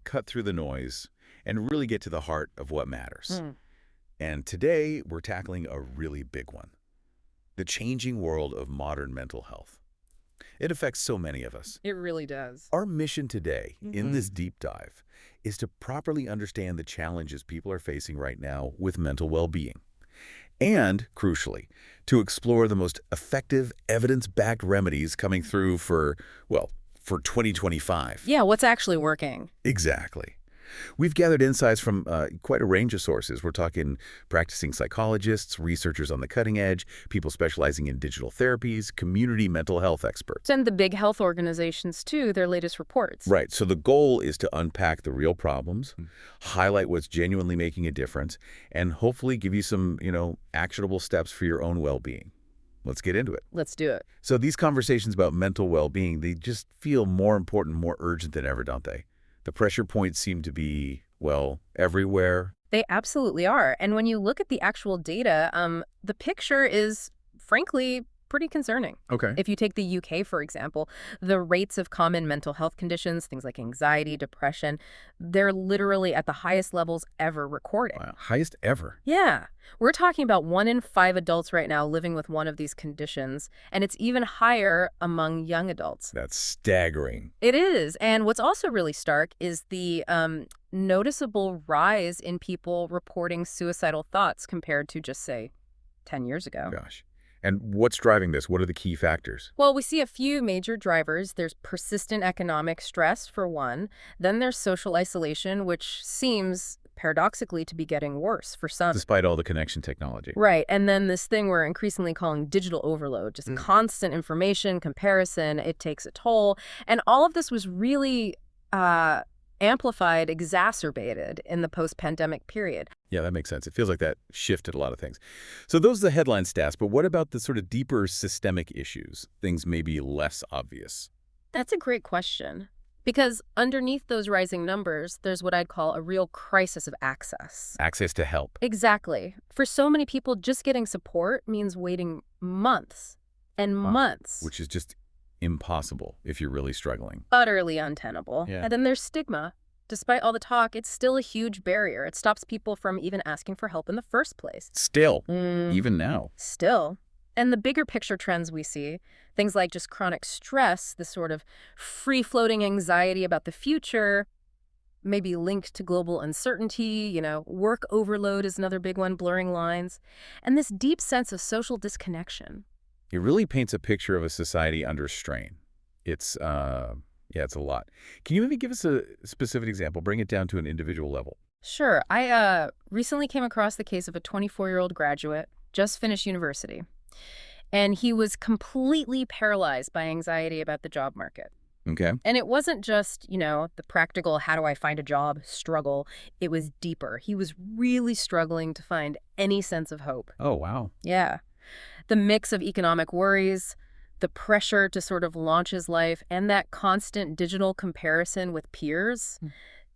cut through the noise and really get to the heart of what matters. Mm, And today, we're tackling a really big one, the changing world of modern mental health. It affects so many of us. it really does. Our mission today, in Mhm. this deep dive, is to properly understand the challenges people are facing right now with mental well-being. And, crucially, to explore the most effective, evidence-backed remedies coming through for 2025. Yeah, what's actually working? Exactly. We've gathered insights from quite a range of sources. We're talking practicing psychologists, researchers on the cutting edge, people specializing in digital therapies, community mental health experts. Send the big health organizations, too, their latest reports. Right. So the goal is to unpack the real problems, highlight what's genuinely making a difference, and hopefully give you some, actionable steps for your own well-being. Let's get into it. Let's do it. So these conversations about mental well-being, they just feel more important, more urgent than ever, don't they? The pressure points seem to be, everywhere. They absolutely are. And when you look at the actual data, the picture is, frankly, pretty concerning. Okay. If you take the UK, for example, the rates of common mental health conditions, things like anxiety, depression, they're literally at the highest levels ever recorded. Wow. Highest ever. Yeah. We're talking about 1 in 5 adults right now living with one of these conditions, and it's even higher among young adults. That's staggering. It is. And what's also really stark is the noticeable rise in people reporting suicidal thoughts compared to just, say, 10 years ago. Gosh. And what's driving this? What are the key factors? Well, we see a few major drivers. There's persistent economic stress, for one. Then there's social isolation, which seems paradoxically to be getting worse for some. Despite all the connection technology. Right. And then this thing we're increasingly calling digital overload, just constant information, comparison, it takes a toll. And all of this was really amplified, exacerbated in the post-pandemic period. Yeah, that makes sense. It feels like that shifted a lot of things. So those are the headline stats, but what about the sort of deeper systemic issues? Things maybe less obvious. That's a great question. Because underneath those rising numbers, there's what I'd call a real crisis of access. Access to help. Exactly. For so many people, just getting support means waiting months and months. Which is just impossible if you're really struggling. Utterly untenable. Yeah. And then there's stigma. Despite all the talk, it's still a huge barrier. It stops people from even asking for help in the first place. Still, even now. Still. And the bigger picture trends we see, things like just chronic stress, this sort of free-floating anxiety about the future, maybe linked to global uncertainty, work overload is another big one, blurring lines, and this deep sense of social disconnection. It really paints a picture of a society under strain. It's a lot. Can you maybe give us a specific example? Bring it down to an individual level. Sure. I recently came across the case of a 24-year-old graduate, just finished university. And he was completely paralyzed by anxiety about the job market. Okay. And it wasn't just, the practical, how do I find a job struggle. It was deeper. He was really struggling to find any sense of hope. Oh, wow. Yeah. The mix of economic worries, the pressure to sort of launch his life, and that constant digital comparison with peers,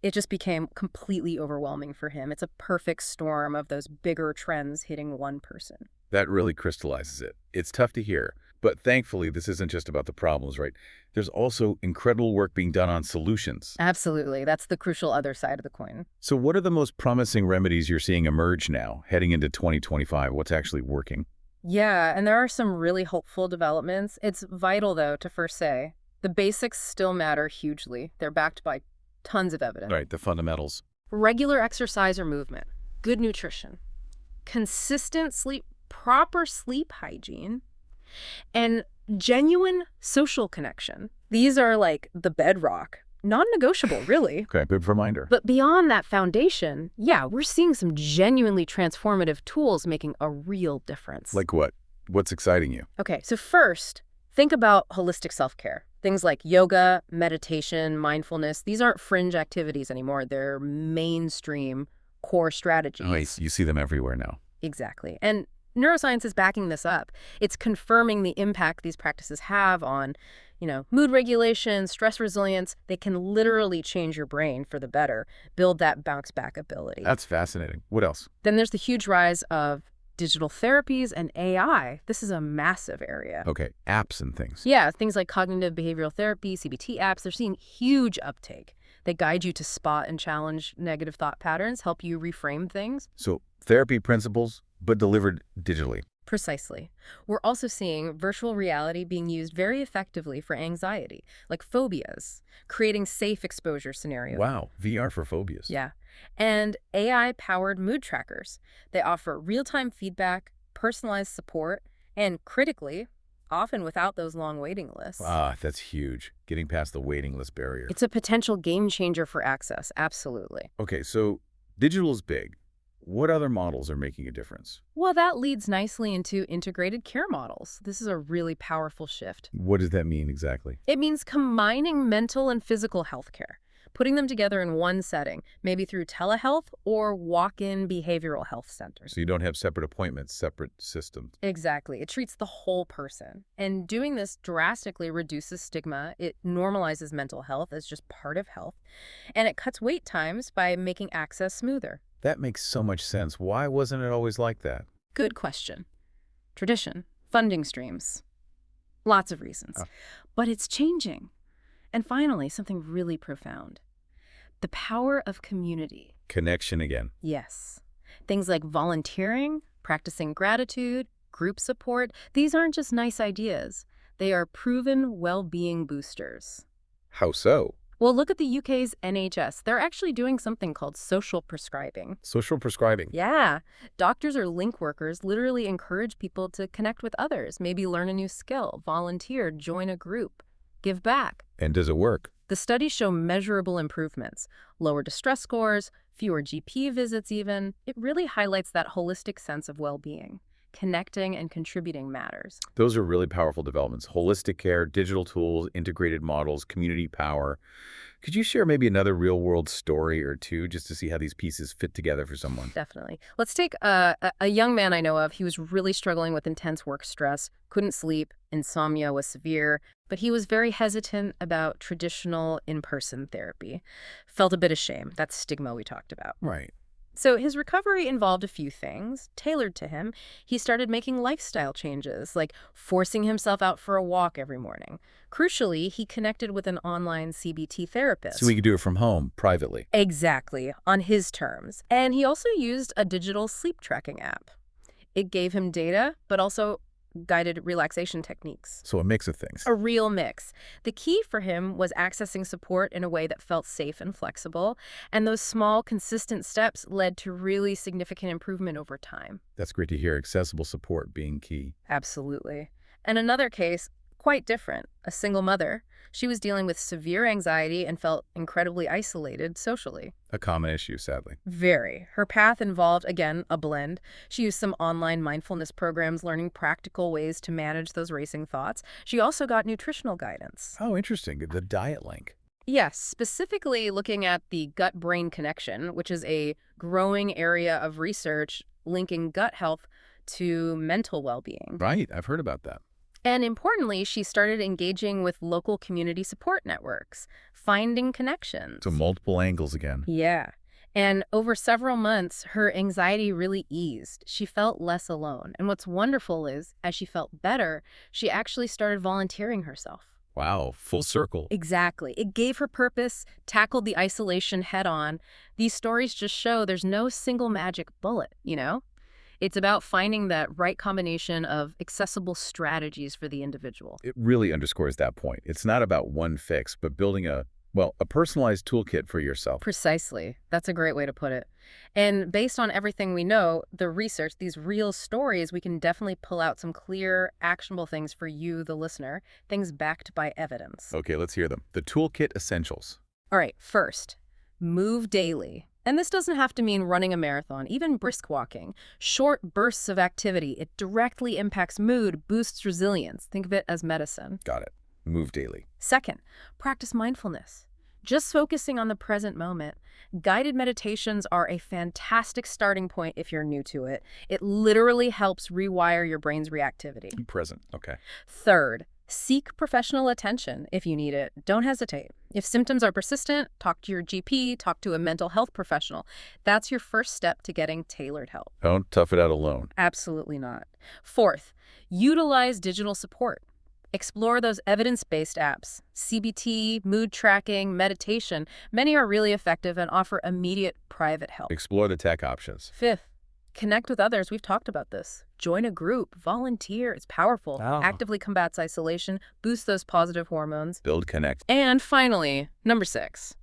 it just became completely overwhelming for him. It's a perfect storm of those bigger trends hitting one person. That really crystallizes it. It's tough to hear, but thankfully this isn't just about the problems, right? There's also incredible work being done on solutions. Absolutely. That's the crucial other side of the coin. So what are the most promising remedies you're seeing emerge now, heading into 2025? What's actually working? Yeah, and there are some really hopeful developments. It's vital, though, to first say, the basics still matter hugely. They're backed by tons of evidence. Right, the fundamentals. Regular exercise or movement, good nutrition, consistent sleep, proper sleep hygiene, and genuine social connection. These are like the bedrock. Non-negotiable, really. Okay, good reminder. But beyond that foundation, yeah, we're seeing some genuinely transformative tools making a real difference. Like what? What's exciting you? Okay, so first, think about holistic self-care. Things like yoga, meditation, mindfulness. These aren't fringe activities anymore. They're mainstream core strategies. Oh, you see them everywhere now. Exactly. And neuroscience is backing this up. It's confirming the impact these practices have on, mood regulation, stress resilience. They can literally change your brain for the better, build that bounce back ability. That's fascinating. What else? Then there's the huge rise of digital therapies and AI. This is a massive area. Okay, apps and things. Yeah, things like cognitive behavioral therapy, CBT apps, they're seeing huge uptake. They guide you to spot and challenge negative thought patterns, help you reframe things. So therapy principles, but delivered digitally. Precisely. We're also seeing virtual reality being used very effectively for anxiety, like phobias, creating safe exposure scenarios. Wow, VR for phobias. Yeah. And AI-powered mood trackers. They offer real-time feedback, personalized support, and critically, often without those long waiting lists. Ah, that's huge. Getting past the waiting list barrier. It's a potential game changer for access, absolutely. Okay, so digital is big. What other models are making a difference? Well, that leads nicely into integrated care models. This is a really powerful shift. What does that mean exactly? It means combining mental and physical health care, putting them together in one setting, maybe through telehealth or walk-in behavioral health centers. So you don't have separate appointments, separate systems. Exactly. It treats the whole person. And doing this drastically reduces stigma. It normalizes mental health as just part of health. And it cuts wait times by making access smoother. That makes so much sense. Why wasn't it always like that? Good question. Tradition, funding streams, lots of reasons. Oh. But it's changing. And finally, something really profound. The power of community. Connection again. Yes. Things like volunteering, practicing gratitude, group support, these aren't just nice ideas. They are proven well-being boosters. How so? Well, look at the UK's NHS. They're actually doing something called social prescribing. Social prescribing. Yeah. Doctors or link workers literally encourage people to connect with others, maybe learn a new skill, volunteer, join a group, give back. And does it work? The studies show measurable improvements, lower distress scores, fewer GP visits even. It really highlights that holistic sense of well-being. Connecting and contributing matters. Those are really powerful developments. Holistic care, digital tools, integrated models, community power. Could you share maybe another real-world story or two just to see how these pieces fit together for someone? Definitely. Let's take a young man I know of. He was really struggling with intense work stress, couldn't sleep, insomnia was severe, but he was very hesitant about traditional in-person therapy. Felt a bit of shame, that stigma we talked about. Right. So his recovery involved a few things, tailored to him. He started making lifestyle changes, like forcing himself out for a walk every morning. Crucially, he connected with an online CBT therapist. So we could do it from home, privately. Exactly, on his terms. And he also used a digital sleep tracking app. It gave him data, but also guided relaxation techniques. So a mix of things. A real mix. The key for him was accessing support in a way that felt safe and flexible, and those small, consistent steps led to really significant improvement over time. That's great to hear. Accessible support being key. Absolutely. And another case, quite different, a single mother. She was dealing with severe anxiety and felt incredibly isolated socially. A common issue, sadly. Very. Her path involved, again, a blend. She used some online mindfulness programs, learning practical ways to manage those racing thoughts. She also got nutritional guidance. Oh, interesting. The diet link. Yes, specifically looking at the gut-brain connection, which is a growing area of research linking gut health to mental well-being. Right. I've heard about that. And importantly, she started engaging with local community support networks, finding connections. So multiple angles again. Yeah. And over several months, her anxiety really eased. She felt less alone. And what's wonderful is, as she felt better, she actually started volunteering herself. Wow. Full circle. Exactly. It gave her purpose, tackled the isolation head on. These stories just show there's no single magic bullet, you know? It's about finding that right combination of accessible strategies for the individual. It really underscores that point. It's not about one fix, but building a personalized toolkit for yourself. Precisely. That's a great way to put it. And based on everything we know, the research, these real stories, we can definitely pull out some clear, actionable things for you, the listener, things backed by evidence. Okay, let's hear them. The toolkit essentials. All right, first, move daily. And this doesn't have to mean running a marathon, even brisk walking. Short bursts of activity. It directly impacts mood, boosts resilience. Think of it as medicine. Got it. Move daily. Second, practice mindfulness. Just focusing on the present moment. Guided meditations are a fantastic starting point if you're new to it. It literally helps rewire your brain's reactivity. Be present. Okay. Third, seek professional attention if you need it. Don't hesitate. If symptoms are persistent, talk to your GP, talk to a mental health professional. That's your first step to getting tailored help. Don't tough it out alone. Absolutely not. Fourth, utilize digital support. Explore those evidence-based apps. CBT, mood tracking, meditation. Many are really effective and offer immediate private help. Explore the tech options. Fifth, connect with others. We've talked about this. Join a group, volunteer. It's powerful. Oh. Actively combats isolation, boosts those positive hormones. Build connect. And finally, number 6,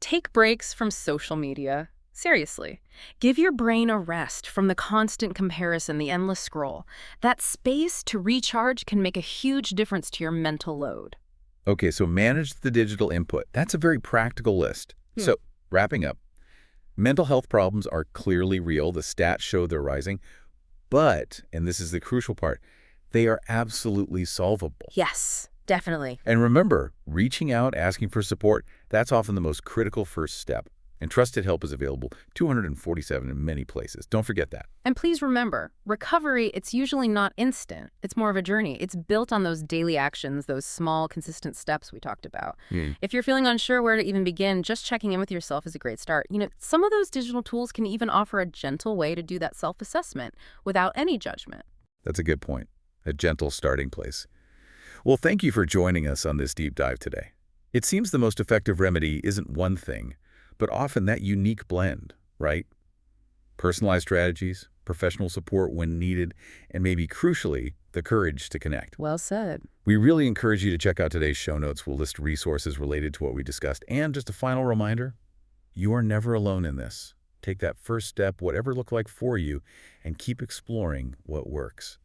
take breaks from social media. Seriously, give your brain a rest from the constant comparison, the endless scroll. That space to recharge can make a huge difference to your mental load. Okay, so manage the digital input. That's a very practical list. So, wrapping up, mental health problems are clearly real. The stats show they're rising. But, and this is the crucial part, they are absolutely solvable. Yes, definitely. And remember, reaching out, asking for support, that's often the most critical first step. And trusted help is available 247 in many places. Don't forget that. And please remember, recovery, it's usually not instant. It's more of a journey. It's built on those daily actions, those small, consistent steps we talked about. If you're feeling unsure where to even begin, just checking in with yourself is a great start. You know, some of those digital tools can even offer a gentle way to do that self-assessment without any judgment. That's a good point. A gentle starting place. Well, thank you for joining us on this deep dive today. It seems the most effective remedy isn't one thing, but often that unique blend, right? Personalized strategies, professional support when needed, and maybe crucially, the courage to connect. Well said. We really encourage you to check out today's show notes. We'll list resources related to what we discussed. And just a final reminder, you are never alone in this. Take that first step, whatever it looked like for you, and keep exploring what works.